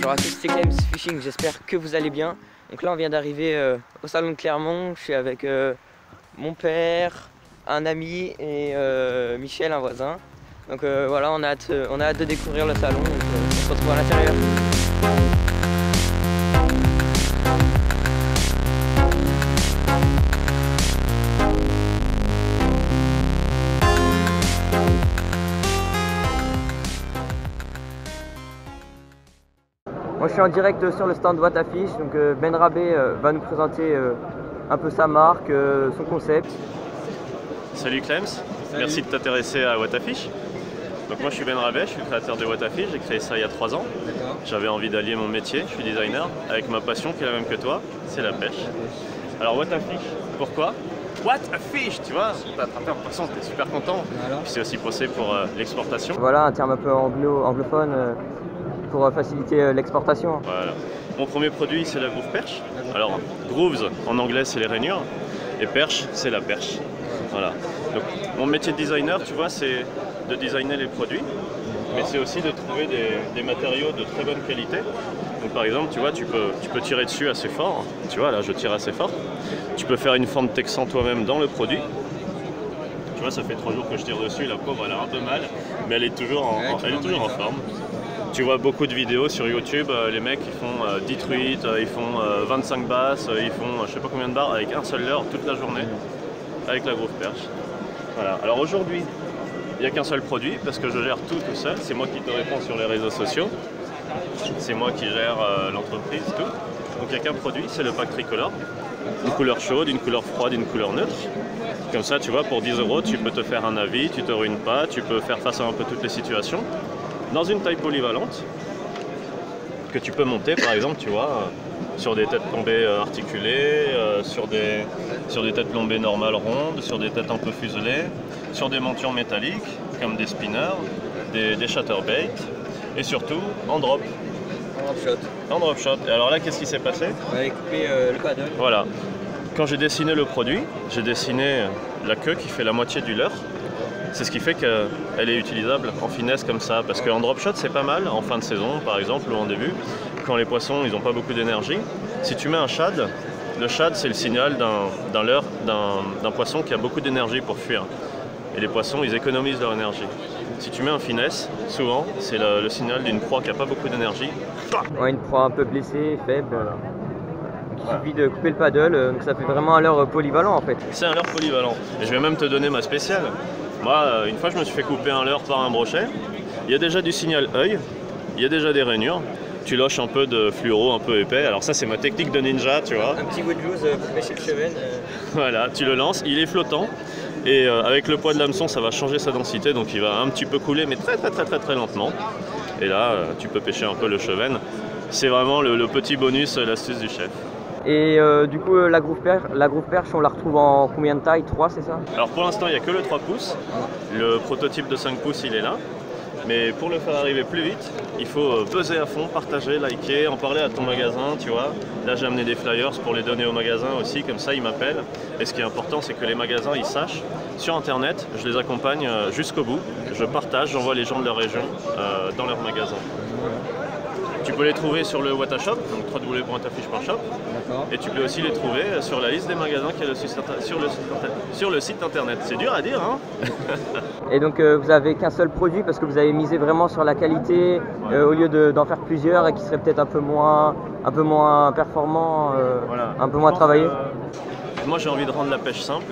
Bonjour à tous, c'est Clems Fishing, j'espère que vous allez bien. Donc là on vient d'arriver au salon de Clermont, je suis avec mon père, un ami et Michel, un voisin. Donc voilà, on a hâte de découvrir le salon, donc, on se retrouve à l'intérieur. Moi je suis en direct sur le stand Watafish, donc Ben Rabé va nous présenter un peu sa marque, son concept. Salut Clems, merci de t'intéresser à Watafish. Donc moi je suis Ben Rabé, je suis le créateur de Watafish, j'ai créé ça il y a 3 ans. J'avais envie d'allier mon métier, je suis designer, avec ma passion qui est la même que toi, c'est la pêche. Alors Watafish, pourquoi? What a fish, tu vois, t'as attrapé un poisson, t'es super content. Voilà. Puis c'est aussi pensé pour l'exportation. Voilà, un terme un peu anglophone pour faciliter l'exportation. Voilà. Mon premier produit c'est la groove perche. Alors grooves en anglais c'est les rainures et perche c'est la perche. Voilà. Donc, mon métier de designer, tu vois, c'est de designer les produits, mais c'est aussi de trouver des matériaux de très bonne qualité. Donc par exemple, tu vois, tu peux tirer dessus assez fort. Tu vois, là, je tire assez fort. Tu peux faire une forme texan toi-même dans le produit. Tu vois, ça fait 3 jours que je tire dessus. La pauvre, elle a un peu mal, mais elle est toujours en forme. Tu vois beaucoup de vidéos sur YouTube, les mecs ils font 10 truites, ils font 25 basses, ils font je sais pas combien de barres avec un seul leurre toute la journée, avec la groove perche. Voilà. Alors aujourd'hui, il n'y a qu'un seul produit parce que je gère tout seul, c'est moi qui te réponds sur les réseaux sociaux, c'est moi qui gère l'entreprise, tout. Donc il n'y a qu'un produit, c'est le pack tricolore, une couleur chaude, une couleur froide, une couleur neutre. Comme ça, tu vois, pour 10 €, tu peux te faire un avis, tu te ruines pas, tu peux faire face à un peu toutes les situations. Dans une taille polyvalente que tu peux monter par exemple, tu vois, sur des têtes plombées articulées, sur des têtes plombées normales rondes, sur des têtes un peu fuselées, sur des montures métalliques comme des spinners, des chatterbaits et surtout en drop. En drop shot. En drop shot. Et alors là, qu'est-ce qui s'est passé? On va couper le paddle. Voilà. Quand j'ai dessiné le produit, j'ai dessiné la queue qui fait la moitié du leurre. C'est ce qui fait qu'elle est utilisable en finesse comme ça, parce qu'en drop shot c'est pas mal, en fin de saison par exemple ou en début, quand les poissons ils n'ont pas beaucoup d'énergie. Si tu mets un shad, le shad c'est le signal d'un poisson qui a beaucoup d'énergie pour fuir. Et les poissons ils économisent leur énergie. Si tu mets un finesse, souvent c'est le signal d'une proie qui n'a pas beaucoup d'énergie. Ouais, une proie un peu blessée, faible. Il suffit de couper le paddle, donc ça fait vraiment un leurre polyvalent en fait. C'est un leurre polyvalent. Et je vais même te donner ma spéciale. Moi, une fois je me suis fait couper un leurre par un brochet, il y a déjà du signal œil, il y a déjà des rainures, tu loches un peu de fluoro un peu épais, alors ça c'est ma technique de ninja, tu vois. Un petit goût de loose pour pêcher le cheven. Voilà, tu le lances, il est flottant, et avec le poids de l'hameçon ça va changer sa densité, donc il va un petit peu couler, mais très lentement. Et là, tu peux pêcher un peu le cheven. C'est vraiment le petit bonus, l'astuce du chef. Et du coup, la groove perche, on la retrouve en combien de taille? 3, c'est ça? Alors pour l'instant, il n'y a que le 3 pouces. Le prototype de 5 pouces, il est là. Mais pour le faire arriver plus vite, il faut peser à fond, partager, liker, en parler à ton magasin, tu vois. Là, j'ai amené des flyers pour les donner au magasin aussi, comme ça, ils m'appellent. Et ce qui est important, c'est que les magasins, ils sachent. Sur Internet, je les accompagne jusqu'au bout. Je partage, j'envoie les gens de leur région dans leur magasin. Tu peux les trouver sur le Watashop, donc www.watafish.shop. Et tu peux aussi les trouver sur la liste des magasins qui est sur le site internet. C'est dur à dire, hein. Et donc vous n'avez qu'un seul produit parce que vous avez misé vraiment sur la qualité au lieu d'en faire plusieurs et qui serait peut-être un peu moins performant, voilà. Un peu moins travaillé. Moi j'ai envie de rendre la pêche simple,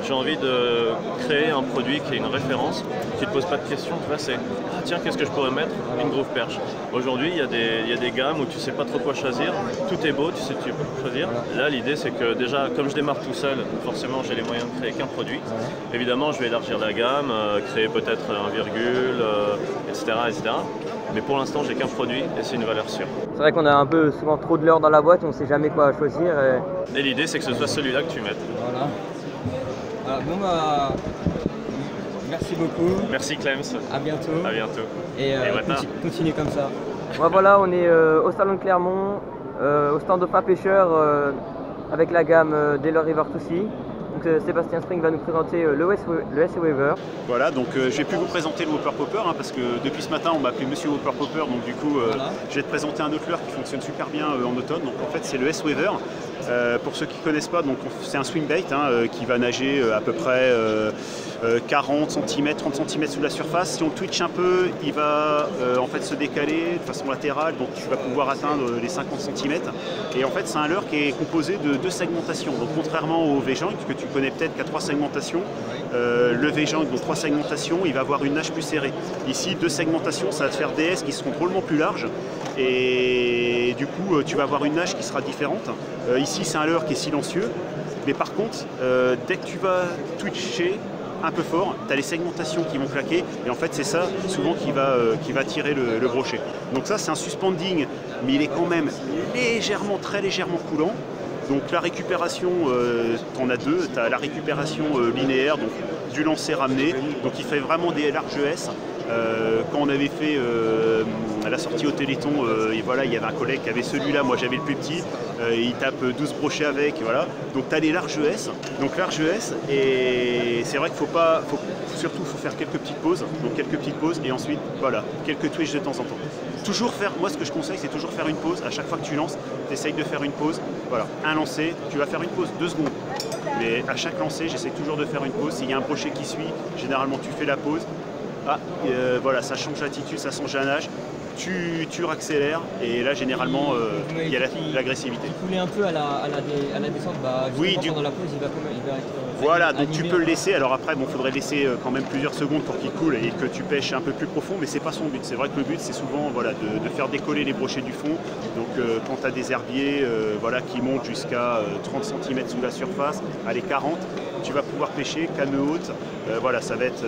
j'ai envie de créer un produit qui est une référence, qui ne te pose pas de questions, tu vois, c'est ah, tiens qu'est-ce que je pourrais mettre? Une groove perche. Aujourd'hui il y a des gammes où tu sais pas trop quoi choisir, tout est beau, tu sais tu peux choisir. Là l'idée c'est que déjà comme je démarre tout seul, forcément j'ai les moyens de créer qu'un produit. Évidemment je vais élargir la gamme, créer peut-être un virgule, etc. Mais pour l'instant j'ai qu'un produit et c'est une valeur sûre. C'est vrai qu'on a un peu souvent trop de leurre dans la boîte, on ne sait jamais quoi choisir. Et l'idée c'est que ce soit celui-là que tu mettes. Voilà. Bon bah, merci beaucoup. Merci Clems. À bientôt. À bientôt. Et continue comme ça. Voilà, on est au salon de Clermont, au stand de Pas Pêcheur avec la gamme Dale River 2C. Donc Sébastien Spring va nous présenter le SE Weaver. Voilà, donc je vais plus vous présenter le Whopper Popper parce que depuis ce matin on m'a appelé Monsieur Whopper Popper, donc du coup je vais te présenter un autre leurre qui fonctionne super bien en automne. Donc en fait c'est le SE Weaver. Pour ceux qui ne connaissent pas, c'est un swing bait qui va nager à peu près 40 cm, 30 cm sous la surface. Si on le twitch un peu, il va en fait se décaler de façon latérale, donc tu vas pouvoir atteindre les 50 cm. Et en fait c'est un leurre qui est composé de 2 segmentations. Donc contrairement au V-Jang que tu connais peut-être qui a 3 segmentations, le V-Jang, donc 3 segmentations, il va avoir une nage plus serrée. Ici 2 segmentations, ça va te faire des S qui seront drôlement plus larges. Et du coup tu vas avoir une nage qui sera différente. Ici c'est un leurre qui est silencieux, mais par contre dès que tu vas twitcher un peu fort, tu as les segmentations qui vont claquer et en fait c'est ça souvent qui va tirer le brochet. Donc ça c'est un suspending, mais il est quand même légèrement, très légèrement coulant. Donc la récupération, tu en as 2, tu as la récupération linéaire, donc du lancer ramené, donc il fait vraiment des larges S. Quand on avait fait la sortie au Téléthon, et voilà, il y avait un collègue qui avait celui-là, moi j'avais le plus petit, il tape 12 brochets avec, voilà. Donc tu as les larges S, donc larges S, et c'est vrai qu'il faut faire quelques petites pauses, donc quelques petites pauses, et ensuite voilà, quelques twitches de temps en temps. Toujours faire, moi ce que je conseille c'est toujours faire une pause, à chaque fois que tu lances, tu essayes de faire une pause, voilà, un lancer, tu vas faire une pause 2 secondes, mais à chaque lancer j'essaie toujours de faire une pause, s'il y a un brochet qui suit, généralement tu fais la pause. Voilà, ça change l'attitude, ça change la nage, tu accélères et là généralement il y a l'agressivité. Tu coulais un peu à la descente, oui, pendant la pause il va être voilà, donc tu peux le laisser, alors après il faudrait laisser quand même plusieurs secondes pour qu'il coule et que tu pêches un peu plus profond, mais c'est pas son but. C'est vrai que le but c'est souvent voilà, de faire décoller les brochets du fond, donc quand tu as des herbiers voilà, qui montent jusqu'à 30 cm sous la surface, allez 40, tu vas pouvoir pêcher canne haute, voilà, ça va être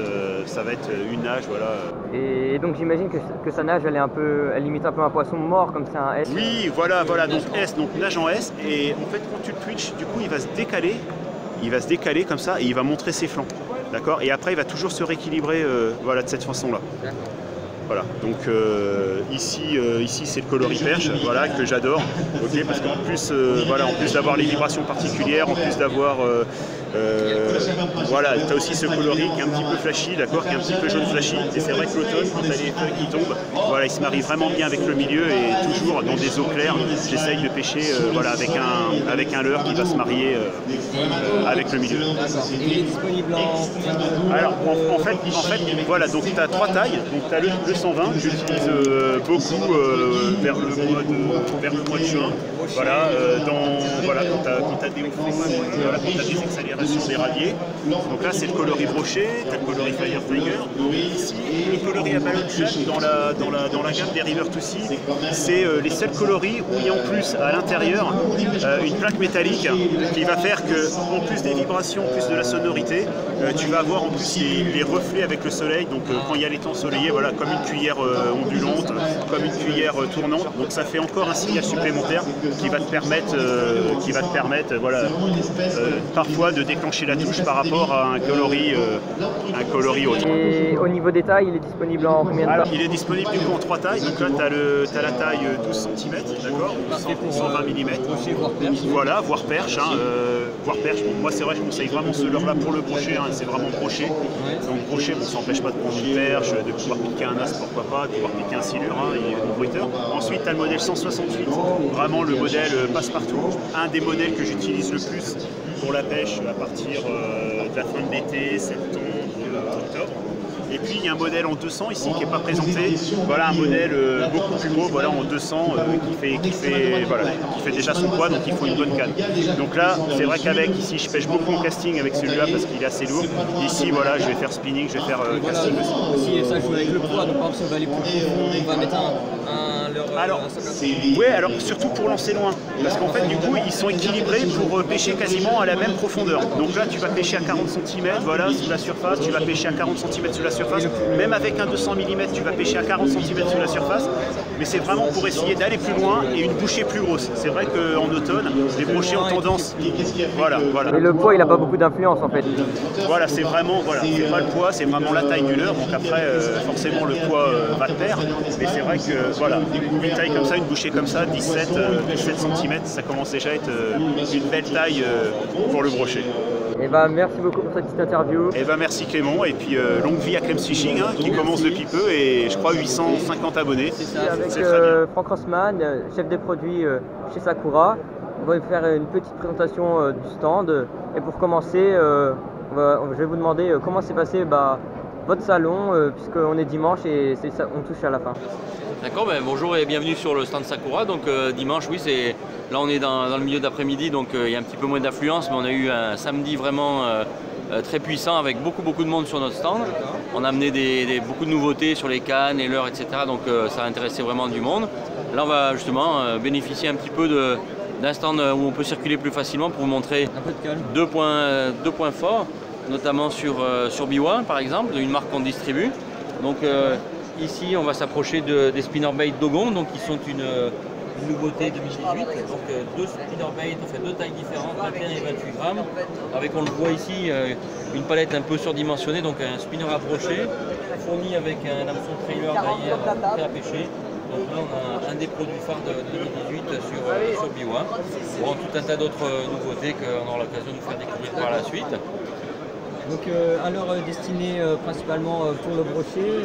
une nage. Voilà. Et donc j'imagine que sa nage elle limite un peu un poisson mort comme c'est un S. Oui, voilà, donc S, donc nage en S, et en fait quand tu le twitch, du coup il va se décaler comme ça et il va montrer ses flancs, d'accord, et après il va toujours se rééquilibrer voilà, de cette façon-là. Voilà, donc ici c'est le coloris perche, voilà, que j'adore, okay, parce qu'en plus, voilà, en plus d'avoir les vibrations particulières, en plus d'avoir voilà, tu as aussi ce coloris qui est un petit peu flashy, d'accord, qui est un petit peu jaune flashy, et c'est vrai que l'automne, quand tu as les feuilles qui tombent, voilà, il se marie vraiment bien avec le milieu, et toujours dans des eaux claires, j'essaye de pêcher voilà, avec un leurre qui va se marier avec le milieu. Et il est disponible en combien de jours? Alors en fait, voilà, donc tu as 3 tailles, donc tu as le 120 que j'utilise beaucoup vers le mois de juin. Voilà, quand tu as des hauts freins, voilà, quand tu as des accélérations des radiers. Donc là c'est le coloris brochet, tu as le coloris Fire Tiger. Ici, le coloris à ballon shot dans la gamme des River to Sea, c'est les seuls coloris où il y a en plus à l'intérieur une plaque métallique qui va faire que, en plus des vibrations, en plus de la sonorité, tu vas avoir en plus les reflets avec le soleil. Donc quand il y a les temps ensoleillés, voilà, comme une cuillère ondulante, comme une cuillère tournante. Donc ça fait encore un signal supplémentaire qui va te permettre, voilà, parfois de déclencher la touche par rapport à un coloris autre. Et au niveau des tailles, il est disponible en combien de tailles? Il est disponible du coup en 3 tailles. Donc là tu as la taille 12 cm, d'accord, 120 mm. Voilà, voire perche. Voire perche. Bon, moi c'est vrai, je conseille vraiment ce leurre là pour le brochet, c'est vraiment brochet. Donc brochet, bon, ça n'empêche pas de prendre une perche, de pouvoir piquer un as, pourquoi pas, de pouvoir piquer un silure, il est bon bruiteur. Ensuite tu as le modèle 168, vraiment le modèle passe-partout, un des modèles que j'utilise le plus pour la pêche à partir de la fin de l'été, septembre, octobre. Et puis il y a un modèle en 200 ici qui n'est pas présenté, voilà, un modèle beaucoup plus gros, voilà, en 200 qui fait déjà son poids, donc il faut une bonne canne. Donc là c'est vrai qu'avec ici je pêche beaucoup en casting avec celui-là parce qu'il est assez lourd. Ici voilà, je vais faire spinning, je vais faire casting aussi. Si ça joue avec le poids, donc par exemple si on va aller plus profond, on va mettre alors surtout pour lancer loin, parce qu'en fait du coup ils sont équilibrés pour pêcher quasiment à la même profondeur. Donc là tu vas pêcher à 40 cm, voilà, sous la surface, tu vas pêcher à 40 cm sous la surface, même avec un 200 mm tu vas pêcher à 40 cm sous la surface, mais c'est vraiment pour essayer d'aller plus loin et une bouchée plus grosse. C'est vrai qu'en automne, les brochets ont tendance, voilà. Et le poids il n'a pas beaucoup d'influence en fait. Voilà, c'est vraiment, voilà, c'est pas le poids, c'est vraiment la taille du leurre, donc après forcément le poids va te perdre, mais c'est vrai que voilà, une taille comme ça, une bouchée comme ça, 17 cm, ça commence déjà à être une belle taille pour le brochet. Et bah, merci beaucoup pour cette petite interview. Et ben merci Clément, et puis longue vie à Clems Fishing, hein, qui commence depuis peu, et je crois 850 abonnés. C'est avec très bien. Franck Rossmann, chef des produits chez Sakura. On va faire une petite présentation du stand. Et pour commencer, je vais vous demander comment s'est passé votre salon, puisqu'on est dimanche et on touche à la fin. D'accord, bonjour et bienvenue sur le stand Sakura. Donc dimanche, oui, là on est dans le milieu d'après-midi, donc il y a un petit peu moins d'affluence, mais on a eu un samedi vraiment très puissant avec beaucoup de monde sur notre stand. On a amené beaucoup de nouveautés sur les cannes, les leurres, etc. Donc ça a intéressé vraiment du monde. Là on va justement bénéficier un petit peu d'un stand où on peut circuler plus facilement pour vous montrer deux points forts, notamment sur Biwa par exemple, une marque qu'on distribue. Donc ici on va s'approcher des spinnerbait Dogon, donc qui sont une nouveauté 2018. Donc deux spinnerbaits, enfin deux tailles différentes, 21 et 28 grammes. Avec, on le voit ici, une palette un peu surdimensionnée, donc un spinner approché, fourni avec un hameçon trailer derrière prêt à pêcher. Donc là on a un des produits phares de 2018 sur Biwa. Bon, tout un tas d'autres nouveautés qu'on aura l'occasion de vous faire découvrir par la suite. Donc un leurre destiné principalement pour le brochet.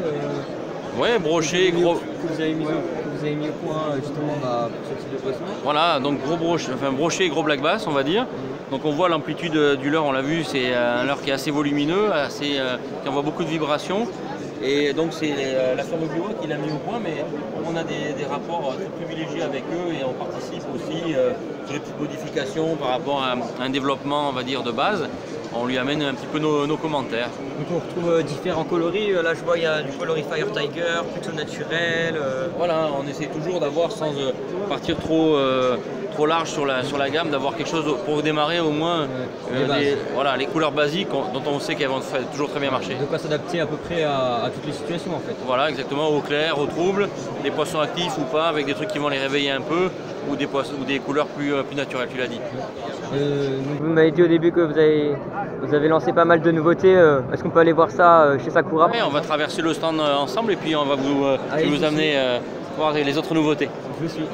Ouais, brochet, gros. Que vous avez mis au point justement pour ce type de poisson. Voilà, donc gros brochet et gros black bass, on va dire. Donc on voit l'amplitude du leurre, on l'a vu, c'est un leurre qui est assez volumineux, qui envoie beaucoup de vibrations. Et donc c'est la firme Biwa qui l'a mis au point, mais on a des rapports très privilégiés avec eux et on participe aussi sur les petites modifications par rapport à un développement, on va dire, de base. On lui amène un petit peu nos commentaires. Donc on retrouve différents coloris. Là je vois il y a du coloris Fire Tiger, plutôt naturel. Voilà, on essaie toujours d'avoir, sans partir trop large sur la gamme, d'avoir quelque chose pour démarrer au moins les couleurs basiques dont on sait qu'elles vont toujours très bien marcher. De quoi s'adapter à peu près à toutes les situations en fait. Voilà, exactement, au clair, au trouble, des poissons actifs ou pas, avec des trucs qui vont les réveiller un peu, ou des couleurs plus naturelles, tu l'as dit. Vous m'avez dit au début que vous avez lancé pas mal de nouveautés. Est-ce qu'on peut aller voir ça chez Sakura? Oui, on va traverser le stand ensemble et puis on va vous amener voir les autres nouveautés. Je suis.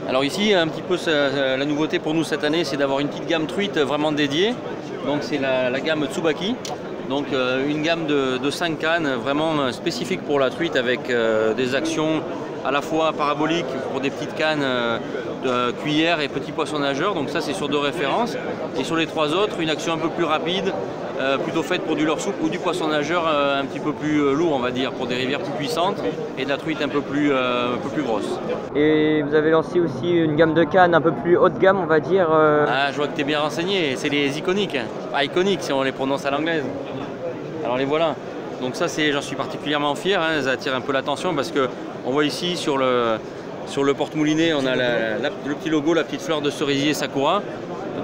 Alors ici, un petit peu la nouveauté pour nous cette année, c'est d'avoir une petite gamme truite vraiment dédiée. Donc c'est la gamme Tsubaki. Donc une gamme de 5 cannes vraiment spécifique pour la truite avec des actions à la fois paraboliques pour des petites cannes de cuillère et petits poissons nageurs. Donc ça c'est sur 2 références. Et sur les 3 autres, une action un peu plus rapide, plutôt faite pour du leurre souple ou du poisson nageur un petit peu plus lourd, on va dire, pour des rivières plus puissantes et de la truite un peu plus grosse. Et vous avez lancé aussi une gamme de cannes un peu plus haut de gamme, on va dire. Ah, je vois que tu es bien renseigné, c'est les iconiques. Iconiques si on les prononce à l'anglaise. Alors les voilà. Donc ça, j'en suis particulièrement fier, hein, ça attire un peu l'attention parce qu'on voit ici sur le porte-moulinet, on a le petit logo, la petite fleur de cerisier Sakura.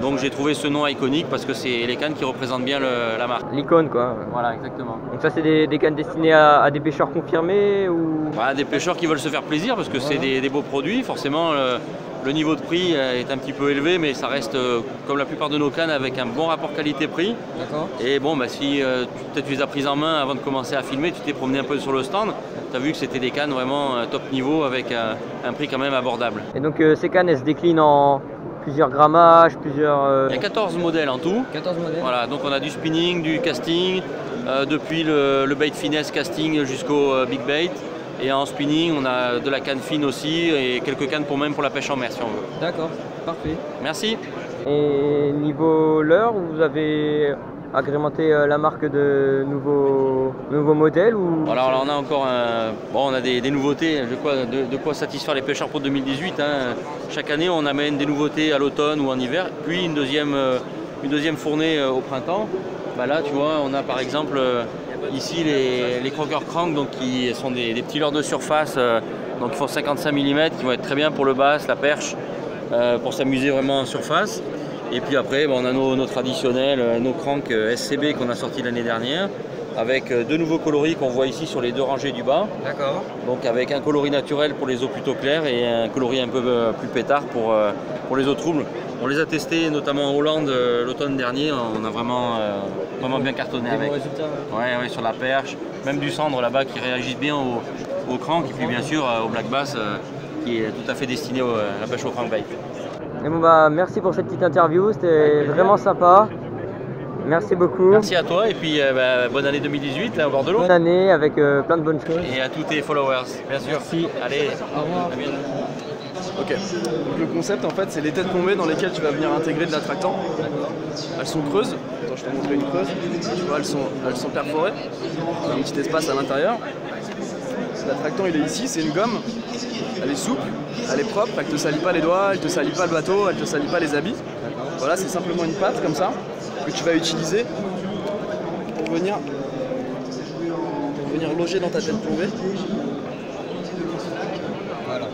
Donc j'ai trouvé ce nom iconique parce que c'est les cannes qui représentent bien la marque. L'icône quoi. Voilà, exactement. Donc ça c'est des cannes destinées à des pêcheurs confirmés ou... Voilà, des pêcheurs qui veulent se faire plaisir parce que c'est des beaux produits. Forcément le niveau de prix est un petit peu élevé, mais ça reste comme la plupart de nos cannes avec un bon rapport qualité-prix. D'accord. Et bon, si tu les as prises en main avant de commencer à filmer, tu t'es promené un peu sur le stand, tu as vu que c'était des cannes vraiment top niveau avec un prix quand même abordable. Et donc ces cannes elles se déclinent en plusieurs grammages, Il y a 14 modèles en tout. 14 modèles. Voilà, donc on a du spinning, du casting, depuis le bait finesse casting jusqu'au big bait. Et en spinning, on a de la canne fine aussi et quelques cannes pour la pêche en mer si on veut. D'accord, parfait. Merci. Et niveau leurre, vous avez agrémenté la marque de nouveaux modèles ou... Alors là, on a encore on a des nouveautés, de quoi satisfaire les pêcheurs pour 2018. Hein. Chaque année, on amène des nouveautés à l'automne ou en hiver, puis une deuxième fournée au printemps. Là, tu vois, on a par exemple ici les Crocker Crank, donc qui sont des petits leurres de surface, donc qui font 55 mm, qui vont être très bien pour le bass, la perche, pour s'amuser vraiment en surface. Et puis après, on a nos traditionnels, nos cranks SCB qu'on a sortis l'année dernière, avec 2 nouveaux coloris qu'on voit ici sur les 2 rangées du bas. D'accord. Donc avec un coloris naturel pour les eaux plutôt claires et un coloris un peu plus pétard pour les eaux troubles. On les a testés notamment en Hollande l'automne dernier, on a vraiment bien cartonné avec. Ouais, sur la perche, même du cendre là-bas qui réagissent bien au crank et puis bien sûr au black bass qui est tout à fait destiné à la pêche au crankbait. Et bon bah merci pour cette petite interview, c'était vraiment sympa. Merci beaucoup. Merci à toi et puis bonne année 2018 là au bord de l'eau. Bonne année avec plein de bonnes choses. Et à tous tes followers, bien sûr. Merci. Allez, Au revoir. à bientôt. Ok, donc le concept en fait c'est les têtes tombées dans lesquelles tu vas venir intégrer de l'attractant. Elles sont creuses, attends je te montrer une creuse, tu vois elles sont perforées, il y a un petit espace à l'intérieur. L'attractant il est ici, c'est une gomme, elle est souple, elle est propre, elle te salit pas les doigts, elle te salit pas le bateau, elle te salit pas les habits. Voilà, c'est simplement une patte comme ça que tu vas utiliser pour venir loger dans ta tête tombée. Voilà.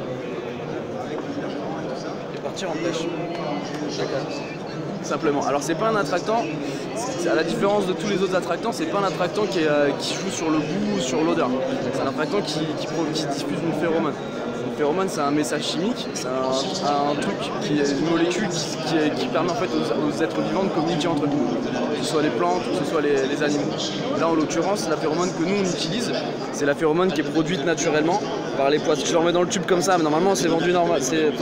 Et partir en pêche. Simplement. Alors c'est pas un attractant, à la différence de tous les autres attractants, c'est pas un attractant qui joue sur le goût ou sur l'odeur. C'est un attractant qui diffuse une phéromone. Une phéromone c'est un message chimique, c'est un truc qui est une molécule qui permet en fait aux êtres vivants de communiquer entre eux. Que ce soit les plantes ou que ce soit les animaux. Là en l'occurrence la phéromone que nous on utilise, c'est la phéromone qui est produite naturellement par les poissons. Je le remets dans le tube comme ça, mais normalement c'est vendu normal. C'est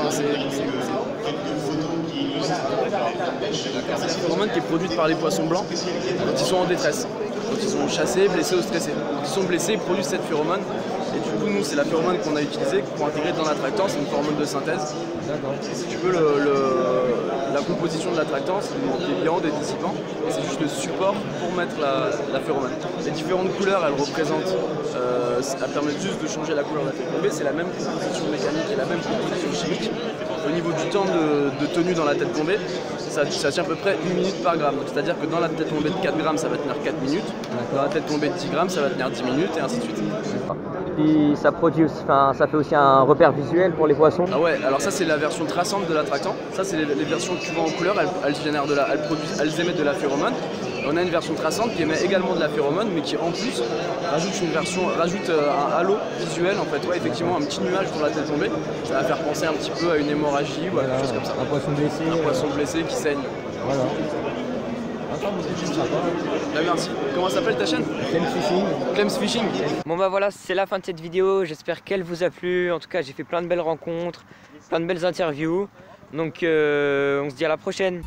la phéromone qui est produite par les poissons blancs quand ils sont en détresse, quand ils sont chassés, blessés ou stressés. Quand ils sont blessés, ils produisent cette phéromone. Et du coup, nous, c'est la phéromone qu'on a utilisée pour intégrer dans l'attractant. C'est une phéromone de synthèse. Et si tu veux, la composition de l'attractant, c'est des liants, des dissipants. Et c'est juste le support pour mettre la phéromone. Les différentes couleurs, elles représentent, elles permettent juste de changer la couleur de la tête tombée. C'est la même composition mécanique et la même composition chimique. Au niveau du temps de tenue dans la tête tombée, ça tient à peu près 1 minute par gramme. C'est-à-dire que dans la tête tombée de 4 grammes, ça va tenir 4 minutes. Dans la tête tombée de 10 grammes, ça va tenir 10 minutes et ainsi de suite. Puis ça produit aussi, ça fait aussi un repère visuel pour les poissons. Ah ouais, alors ça c'est la version traçante de l'attractant. Ça c'est les versions que tu vois en couleur, elles émettent de la phéromone. On a une version traçante qui émet également de la phéromone, mais qui en plus rajoute un halo visuel en fait. Ouais, effectivement, un petit nuage pour la tête tombée. Ça va faire penser un petit peu à une hémorragie ou à quelque chose comme ça. Un poisson blessé. Un poisson blessé qui saigne. Voilà. Bah, merci. Comment s'appelle ta chaîne? Clems Fishing. Clems Fishing. Bon bah voilà, c'est la fin de cette vidéo. J'espère qu'elle vous a plu. En tout cas, j'ai fait plein de belles rencontres, plein de belles interviews. Donc on se dit à la prochaine.